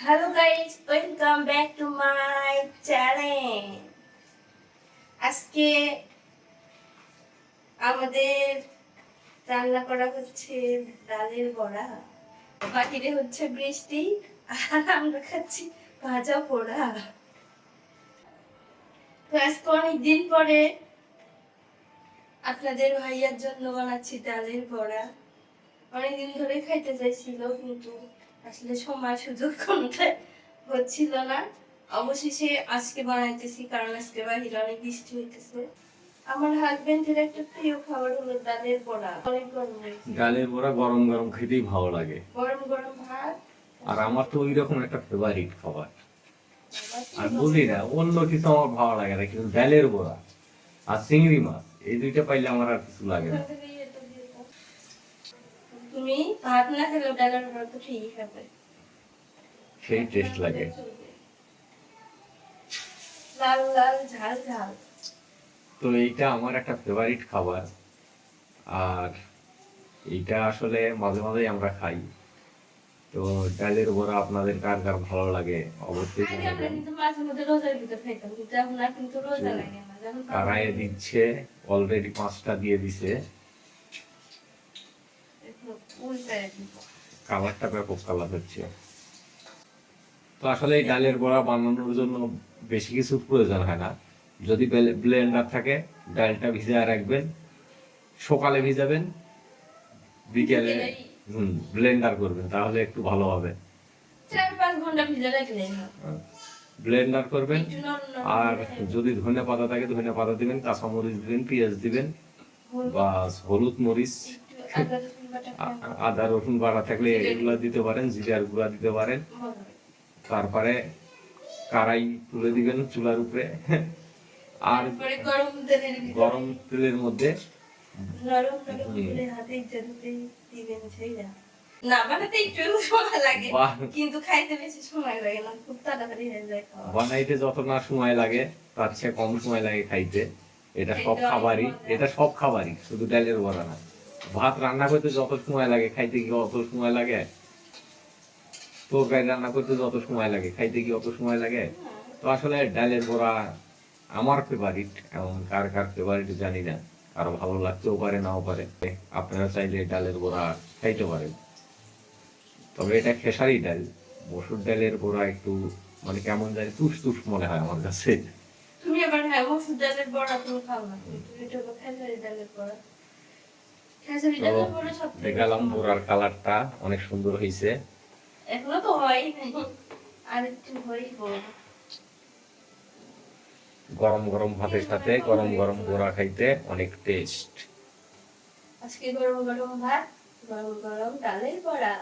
Hello guys, welcome back to my channel. আজকে আমাদের রান্না করা হচ্ছে ডালের বড়া। বাহিরে হচ্ছে বৃষ্টি আর আমরা খাচ্ছি ভাজা পোড়া। তো আজকে অনেকদিন পরে আপনাদের ভাইয়ার জন্য বানাচ্ছি ডালের বড়া। অনেকদিন ধরে খাইতে চাইছিল, কিন্তু আসলে সময় সুযোগ কোনটা হচ্ছিল না। অবশেষে আজকে বানাইতেছি, কারণ আজকে বাহিরে অনেক বৃষ্টি হইতেছে। আমার হাজবেন্ডের একটা প্রিয় খাবার হলো ডালের বড়া। অনেক গরম হয়েছে, ডালের বড়া গরম গরম খেতেই ভালো লাগে। গরম গরম ভাত। আর আমার তো ওই রকম একটা ফেভারিট খাবার। আর বুঝি না অন্য কিছু আমার ভালো লাগে না, কিন্তু ডালের বড়া আর চিংড়ি মাছ এই দুইটা পাইলে আমার আর কিছু লাগে না। তুমি ভাত না খেলেও ডালের বড়া তো ঠিকই খাবে, সেই টেস্ট লাগে। লাল লাল ঝাল ঝাল। তো এইটা আমার একটা ফেভারিট খাবার। আর এইটা আসলে মাঝে মাঝে আমরা খাই। তো ডালের বড়া আপনাদের কার কার ভালো লাগে অবশ্যই আগে আমরা জানাবেন। কিন্তু মাঝে মধ্যে রোজার ভিতর খাইতাম, কিন্তু এখন আর কিন্তু রোজা লাগে না। যখন কারায়ে দিচ্ছে, অলরেডি 5টা দিয়ে দিছে। উল্টায় দিব। কালারটা ব্যাপক কালার হচ্ছে। তো আসলে এই ডালের বড়া বানানোর জন্য বেশি কিছু প্রয়োজন হয় না। যদি ব্লেন্ডার থাকে, ডালটা ভিজিয়ে রাখবেন, সকালে ভিজাবেন, বিকেলে ব্লেন্ডার করবেন, তাহলে একটু ভালো হবে। 4-5 ঘন্টা ভিজে রাখলেই হয়। ব্লেন্ডার করবেন। একটু নরম আর নরম যদি ধনে পাতা থাকে ধনে পাতা দিবেন, কাঁচামরিচ দিবেন, পেঁয়াজ দিবেন, বাস হলুদ মরিচ, আদা রসুন বাটা আদা রসুন বাটা থাকলে এগুলা দিতে পারেন, জিরার গুঁড়া দিতে পারেন। তারপরে কড়াই তুলে দিবেন চুলার উপরে, আর তারপরে গরম তেলের ভিতরে গরম তেলের মধ্যে নরম নরম করে হাতে ইচ্ছাতে দিবেন সেইটা। না বানাতে একটু সময় লাগে, কিন্তু খাইতে বেশি সময় লাগে না, খুব তাড়াতাড়ি হয়ে যায় খাওয়া। বানাইতে যত না সময় লাগে তার চেয়ে কম সময় লাগে খাইতে। এটা সব এটা খাবারই, অনেক মজা। এটা সব খাবারই, শুধু ডালের বড়া না। ভাত রান্না করতে যত সময় লাগে খাইতে কি অত সময় লাগে? তরকারি রান্না করতে যত সময় লাগে খাইতে কি অত সময় লাগে? তো আসলে ডালের বড়া আমার ফেভারিট, এমন কার কার ফেভারিট জানি না, কারো ভালো লাগতেও পারে নাও পারে। আপনারা চাইলে ডালের বড়া খাইতে পারেন। তবে এটা খেসারি ডাল, মসুর ডালের বড়া একটু মানে কেমন জানি তুষ তুষ মনে হয় আমার কাছে। তুমি আবার হ্যাঁ মসুর ডালের বড়া তুমি খাও না, কিন্তু এটা হলো খেসারি ডালের বড়া। খেসারি তো ডালের বড়া সব দেখালাম বড়ার কালারটা অনেক সুন্দর হয়েছে। এখনো তো হয় নাই, আর একটু হইব। গরম গরম ভাতের সাথে গরম গরম বড়া খাইতে অনেক টেস্ট। আজকে গরম গরম ভাত, গরম গরম ডালের বড়া।